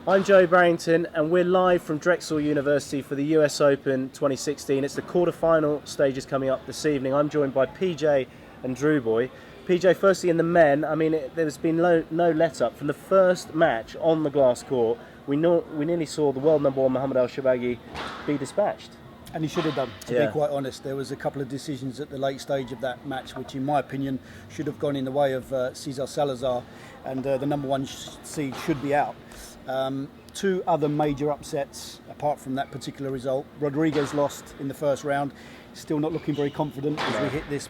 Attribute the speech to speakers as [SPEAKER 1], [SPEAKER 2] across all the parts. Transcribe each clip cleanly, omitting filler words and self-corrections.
[SPEAKER 1] I'm Joe Barrington and we're live from Drexel University for the US Open 2016. It's the quarter-final stages coming up this evening. I'm joined by PJ and Drew Boy. PJ, firstly in the men, I mean, there's been no let-up. From the first match on the glass court, we nearly saw the world number one Mohammed Elshorbagy be dispatched.
[SPEAKER 2] And he should have done, to be quite honest. There was a couple of decisions at the late stage of that match which, in my opinion, should have gone in the way of Cesar Salazar, and the number one seed should be out. Two other major upsets apart from that particular result. Rodriguez lost in the first round, still not looking very confident as we hit this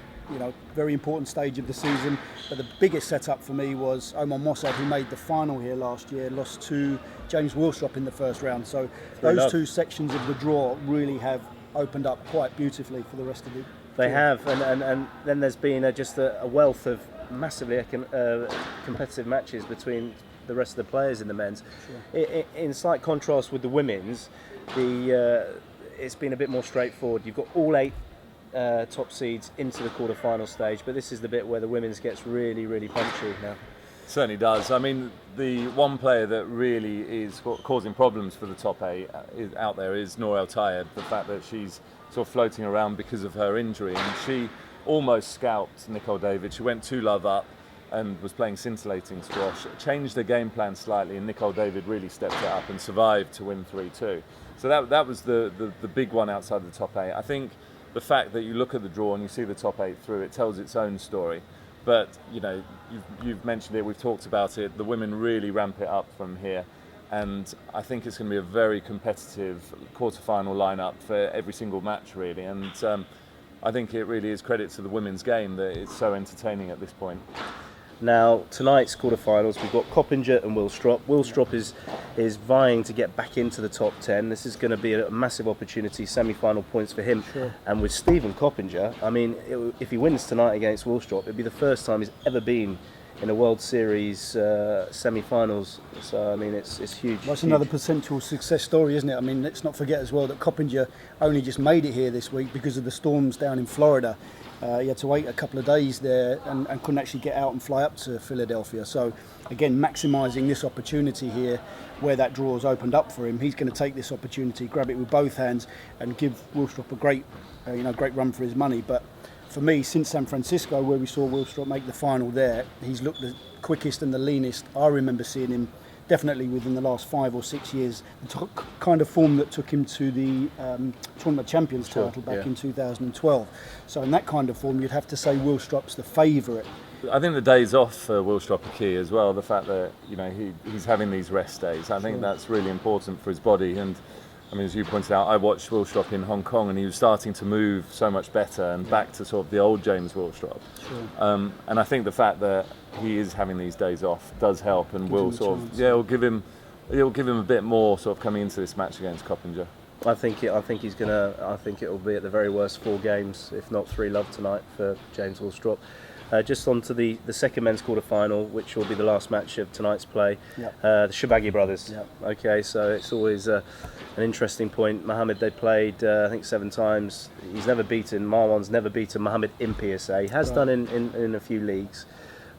[SPEAKER 2] very important stage of the season. But the biggest setup for me was Omar Mossad, who made the final here last year, lost to James Willstrop in the first round. So those two sections of the draw really have opened up quite beautifully for the rest of the
[SPEAKER 1] They have, and then there's been just a wealth of massively competitive matches between the rest of the players in the men's. Sure. In slight contrast with the women's, it's been a bit more straightforward. You've got all 8 top seeds into the quarter-final stage, but this is the bit where the women's gets really, really punchy now.
[SPEAKER 3] Certainly does. I mean, the one player that really is causing problems for the top 8 out there is Nour El Tayeb. The fact that she's sort of floating around because of her injury, and she almost scalped Nicole David. She went 2 love up and was playing scintillating squash, changed the game plan slightly, and Nicole David really stepped it up and survived to win 3-2. So that was the big one outside the top 8. I think the fact that you look at the draw and you see the top 8 through, it tells its own story. But you've mentioned it, we've talked about it, the women really ramp it up from here, and I think it's going to be a very competitive quarter-final lineup for every single match really, and I think it really is credit to the women's game that it's so entertaining at this point.
[SPEAKER 1] Now, tonight's quarterfinals, we've got Coppinger and Willstrop. Willstrop is vying to get back into the top 10. This is going to be a massive opportunity, semi-final points for him. Sure. And with Stephen Coppinger, I mean, if he wins tonight against Willstrop, it'd be the first time he's ever been in a World Series semi-finals. So, I mean, it's huge.
[SPEAKER 2] That's another potential success story, isn't it? I mean, let's not forget as well that Coppinger only just made it here this week because of the storms down in Florida. He had to wait a couple of days there and couldn't actually get out and fly up to Philadelphia. So again, maximising this opportunity here where that draw's opened up for him. He's going to take this opportunity, grab it with both hands and give Willstrop a great run for his money. But for me, since San Francisco, where we saw Willstrop make the final there, he's looked the quickest and the leanest I remember seeing him, definitely within the last 5 or 6 years. The kind of form that took him to the Tournament Champions title back in 2012. So in that kind of form, you'd have to say Willstrop's the favourite.
[SPEAKER 3] I think the days off for Willstrop are key as well. The fact that he's having these rest days, I think that's really important for his body. And I mean, as you pointed out, I watched Willstrop in Hong Kong, and he was starting to move so much better and back to sort of the old James Willstrop. Sure. And I think the fact that he is having these days off does help, and will sort of it'll give him a bit more sort of coming into this match against Coppinger.
[SPEAKER 1] I think it'll be at the very worst 4 games, if not 3 love tonight for James Willstrop. Just on to the second men's quarter-final, which will be the last match of tonight's play. The Showdown brothers. Okay, so it's always an interesting point. Mohammed, they played I think 7 times. He's never beaten, Marwan's never beaten Mohammed in PSA. He has done in a few leagues,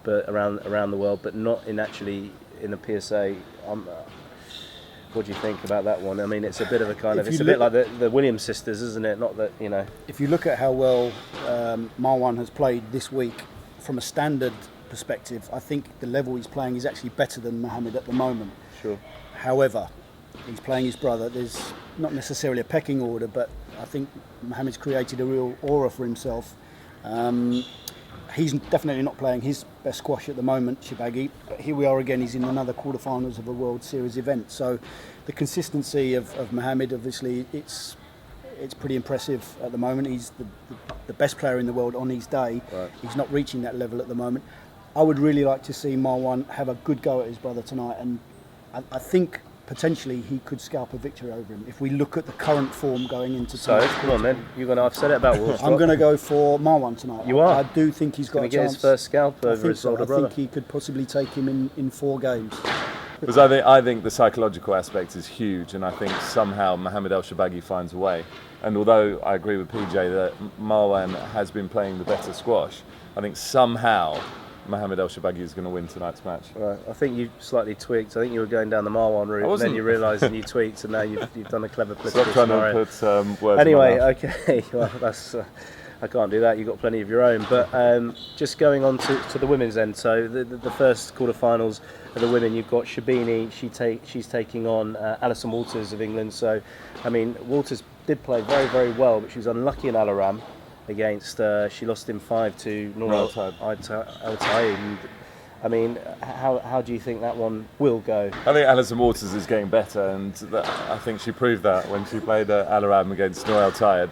[SPEAKER 1] but around the world, but not in the PSA. What do you think about that one? I mean, it's a bit of a kind of, it's a bit like the Williams sisters, isn't it? Not that,
[SPEAKER 2] If you look at how well Marwan has played this week, from a standard perspective, I think the level he's playing is actually better than Mohammed at the moment. Sure. However, he's playing his brother. There's not necessarily a pecking order, but I think Mohammed's created a real aura for himself. He's definitely not playing his best squash at the moment, Showdown, but here we are again, he's in another quarterfinals of a World Series event. So the consistency of Mohammed, obviously, it's pretty impressive at the moment. He's the best player in the world on his day. Right. He's not reaching that level at the moment. I would really like to see Marwan have a good go at his brother tonight, and I think potentially he could scalp a victory over him if we look at the current form going into tonight.
[SPEAKER 1] So, come on then, I've said it about Willstrop.
[SPEAKER 2] I'm going to go for Marwan tonight.
[SPEAKER 1] You are?
[SPEAKER 2] I do think he's got a chance.
[SPEAKER 1] Get his first scalp over his older brother.
[SPEAKER 2] I think he could possibly take him in 4 games.
[SPEAKER 3] Because I think the psychological aspect is huge, and I think somehow Mohammed Elshorbagy finds a way. And although I agree with PJ that Marwan has been playing the better squash, I think somehow Mohamed Elshorbagy is going to win tonight's match.
[SPEAKER 1] Right. I think you slightly tweaked. I think you were going down the Marwan route, and then you realised and you tweaked, and now you've done a clever political
[SPEAKER 3] Stop trying
[SPEAKER 1] scenario.
[SPEAKER 3] to put words
[SPEAKER 1] Anyway,
[SPEAKER 3] in my mouth.
[SPEAKER 1] okay. Well, that's I can't do that. You've got plenty of your own. But just going on to the women's end. So the first quarterfinals of the women, you've got Shabini. She's taking on Alison Walters of England. So, I mean, Walters did play very, very well, but she was unlucky in Alaram against. She lost in 5 to Noor El Tayeb. I mean, how do you think that one will go?
[SPEAKER 3] I think Alison Walters is getting better, and I think she proved that when she played at Alaram against Noor El Tayeb.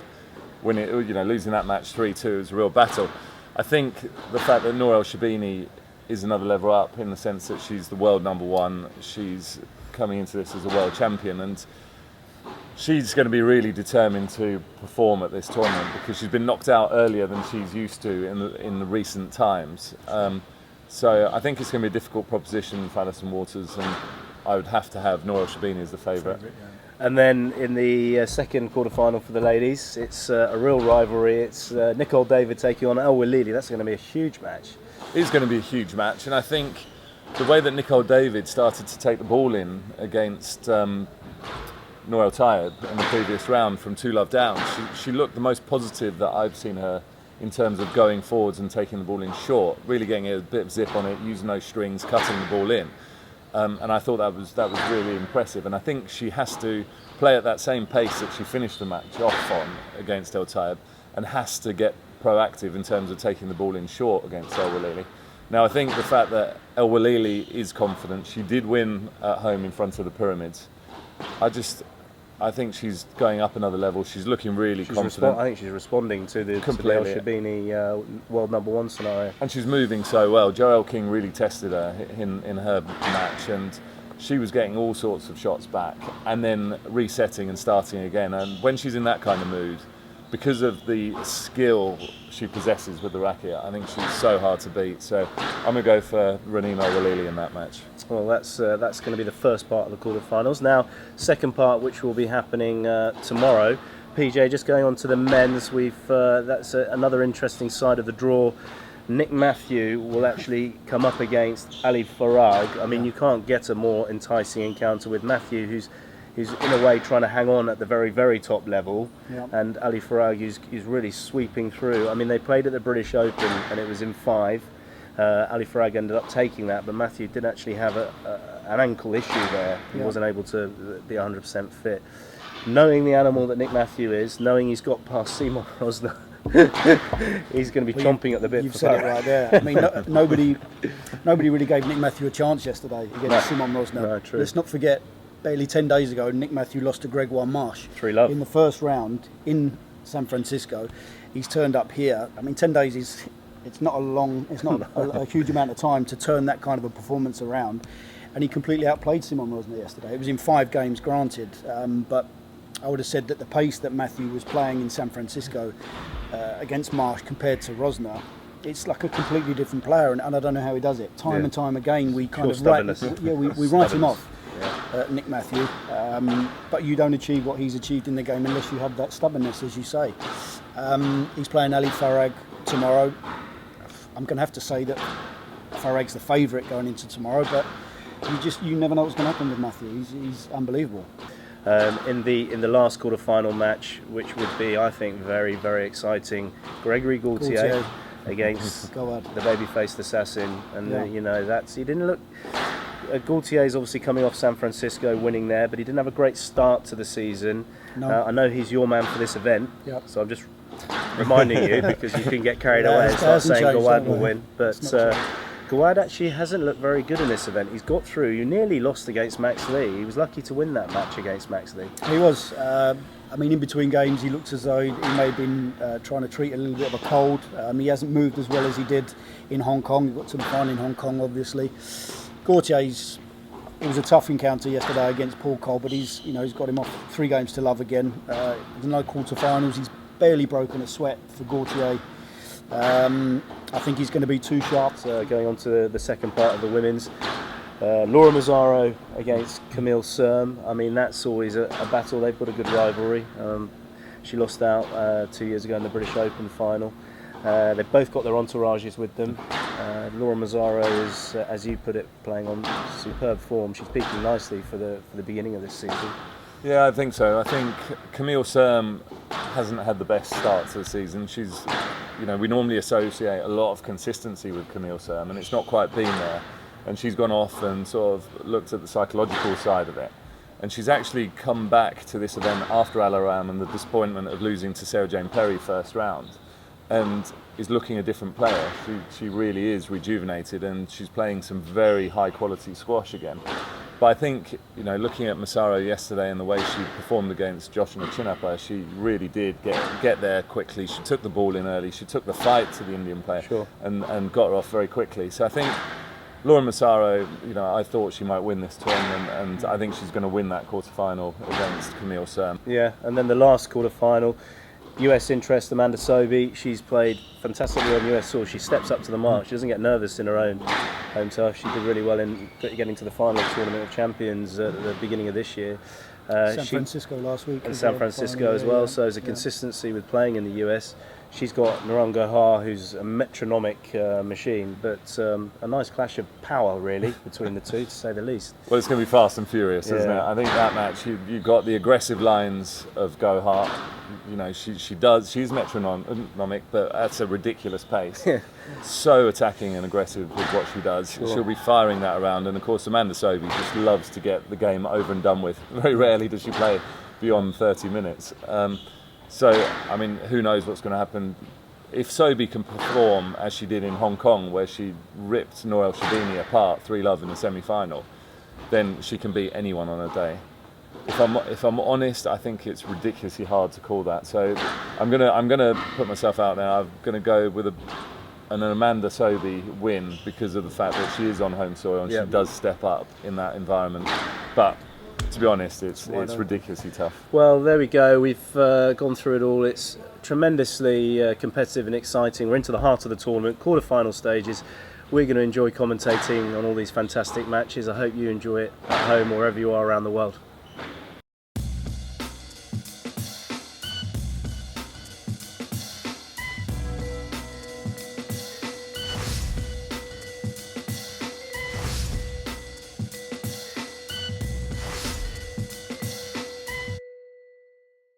[SPEAKER 3] Losing that match 3-2 was a real battle. I think the fact that Noor El Shabini is another level up in the sense that she's the world number one. She's coming into this as a world champion, and she's going to be really determined to perform at this tournament because she's been knocked out earlier than she's used to in the recent times. So I think it's going to be a difficult proposition for Alison Walters, and I would have to have Noor El Shabini as the favourite.
[SPEAKER 1] And then in the second quarter-final for the ladies, it's a real rivalry. It's Nicole David taking on El Walili. That's going to be a huge match.
[SPEAKER 3] It is going to be a huge match, and I think the way that Nicole David started to take the ball in against Noor El Tayeb in the previous round from 2-love down, she looked the most positive that I've seen her in terms of going forwards and taking the ball in short, really getting a bit of zip on it, using those strings, cutting the ball in. And I thought that was really impressive, and I think she has to play at that same pace that she finished the match off on against El Tayeb, and has to get proactive in terms of taking the ball in short against El Walili. Now I think the fact that El Walili is confident, she did win at home in front of the Pyramids. I think she's going up another level. She's looking really confident.
[SPEAKER 1] I think she's responding to the El Shabini world number one scenario.
[SPEAKER 3] And she's moving so well. Joelle King really tested her in her match, and she was getting all sorts of shots back and then resetting and starting again. And when she's in that kind of mood, because of the skill she possesses with the racket, I think she's so hard to beat. So I'm going to go for Raneem El Walili in that match.
[SPEAKER 1] Well, that's going to be the first part of the quarterfinals. Now, second part, which will be happening tomorrow. PJ, just going on to the men's, that's another interesting side of the draw. Nick Matthew will actually come up against Ali Farag. I mean, you can't get a more enticing encounter with Matthew, who's in a way trying to hang on at the very, very top level, and Ali Farag is really sweeping through. I mean, they played at the British Open and it was in 5. Ali Farag ended up taking that, but Matthew did actually have an ankle issue there. He wasn't able to be 100% fit. Knowing the animal that Nick Matthew is, knowing he's got past Simon Rosner, he's going to be chomping at the bit.
[SPEAKER 2] You've said it right there. I mean, nobody really gave Nick Matthew a chance yesterday against Simon Rosner.
[SPEAKER 1] No, true.
[SPEAKER 2] Let's not forget, barely 10 days ago, Nick Matthew lost to Gregoire Marsh
[SPEAKER 1] 3-love
[SPEAKER 2] in the first round in San Francisco. He's turned up here. I mean, 10 days is... It's not a huge amount of time to turn that kind of a performance around, and he completely outplayed Simon Rosner yesterday. It was in 5 games, granted, but I would have said that the pace that Matthew was playing in San Francisco against Marsh compared to Rosner, it's like a completely different player, and I don't know how he does it. Time and time again, we kind of write him off, Nick Matthew, but you don't achieve what he's achieved in the game unless you have that stubbornness, as you say. He's playing Ali Farag tomorrow. I'm going to have to say that Farag's the favourite going into tomorrow, but you never know what's going to happen with Matthew. He's unbelievable.
[SPEAKER 1] In the last quarter-final match, which would be, I think, very, very exciting, Gregory Gaultier against the baby-faced assassin, and he didn't look. Gaultier's obviously coming off San Francisco, winning there, but he didn't have a great start to the season. No. I know he's your man for this event, so I'm just reminding you because you can get carried away and start saying Gawad will win, but Gawad actually hasn't looked very good in this event. He's got through. You nearly lost against Max Lee. He was lucky to win that match against Max Lee.
[SPEAKER 2] He was. I mean, in between games, he looked as though he may have been trying to treat a little bit of a cold. He hasn't moved as well as he did in Hong Kong. He got to the final in Hong Kong, obviously. Gaultier's. It was a tough encounter yesterday against Paul Cole, but he's got him off 3 games to love again. There's no quarterfinals. He's barely broken a sweat for Gaultier. I think he's going to be too sharp.
[SPEAKER 1] Going on to the second part of the women's, Laura Masaro against Camille Serme. I mean, that's always a battle. They've got a good rivalry. She lost out 2 years ago in the British Open final. They've both got their entourages with them. Laura Masaro is, as you put it, playing on superb form. She's peaking nicely for the beginning of this season.
[SPEAKER 3] Yeah, I think so. I think Camille Serme hasn't had the best start to the season. She's, we normally associate a lot of consistency with Camille Serme, and it's not quite been there. And she's gone off and sort of looked at the psychological side of it. And she's actually come back to this event after Alaram and the disappointment of losing to Sarah Jane Perry first round, and is looking a different player. She really is rejuvenated, and she's playing some very high quality squash again. But I think, looking at Masaro yesterday and the way she performed against Joshua Chinapa, she really did get there quickly. She took the ball in early. She took the fight to the Indian player.
[SPEAKER 1] Sure.
[SPEAKER 3] and got her off very quickly. So I think Laura Masaro, I thought she might win this tournament, and I think she's going to win that quarterfinal against Camille Serme.
[SPEAKER 1] Yeah, and then the last quarterfinal, US interest, Amanda Sobhy. She's played fantastically on US soil. She steps up to the mark. She doesn't get nervous in her own home turf. She did really well in getting to the final Tournament of Champions at the beginning of this year.
[SPEAKER 2] San Francisco last week.
[SPEAKER 1] And San Francisco as well. So there's a consistency with playing in the US. She's got Naran Gohar, who's a metronomic machine, but a nice clash of power, really, between the two, to say the least.
[SPEAKER 3] Well, it's going to be fast and furious, isn't it? I think that match, you've got the aggressive lines of Gohar. She's metronomic, but that's a ridiculous pace. So attacking and aggressive with what she does. Sure. She'll be firing that around, and of course Amanda Sobhy just loves to get the game over and done with. Very rarely does she play beyond 30 minutes. So, who knows what's going to happen. If Sobhy can perform as she did in Hong Kong, where she ripped Nour El-Shabini apart 3-love in the semi-final, then she can beat anyone on a day. If I'm honest, I think it's ridiculously hard to call that. So I'm gonna put myself out there. I'm gonna go with an Amanda Sobhy win because of the fact that she is on home soil and she does step up in that environment. But to be honest, it's ridiculously tough.
[SPEAKER 1] Well, there we go. We've gone through it all. It's tremendously competitive and exciting. We're into the heart of the tournament, quarter-final stages. We're going to enjoy commentating on all these fantastic matches. I hope you enjoy it at home, wherever you are around the world.